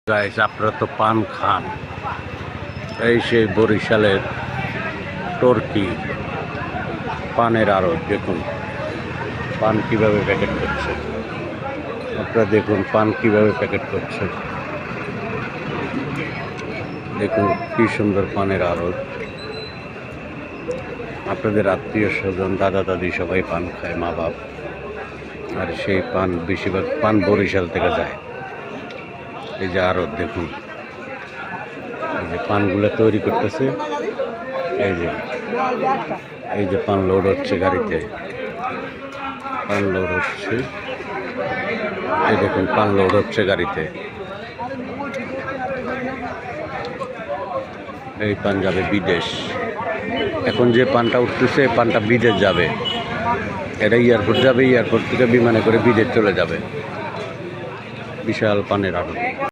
Guys, আপনারা তো পান খান। এই সেই বরিশালের টর্কি পানের আড়ত। দেখুন পান কিভাবে প্যাকেট করছে। আপনারা দেখুন পান কিভাবে প্যাকেট করছে। দেখুন কি সুন্দর পানের আড়ত। আপনাদের আত্মীয় স্বজন, দাদা দাদি সবাই পান খায়, মা বাপ। আর সেই পান বেশিরভাগ পান বরিশাল থেকে যায়। এই যে আড়ত দেখুন, এই যে পানগুলো তৈরি করতেছে। এই যে পান লোড হচ্ছে গাড়িতে, পান লোড হচ্ছে। এই দেখুন পান লোড হচ্ছে গাড়িতে। এই পান যাবে বিদেশ। এখন যে পানটা উঠতেছে পানটা বিদেশ যাবে। এটা এয়ারপোর্ট যাবে, এয়ারপোর্ট থেকে বিমানে করে বিদেশ চলে যাবে। বিশাল পানের আড়ত।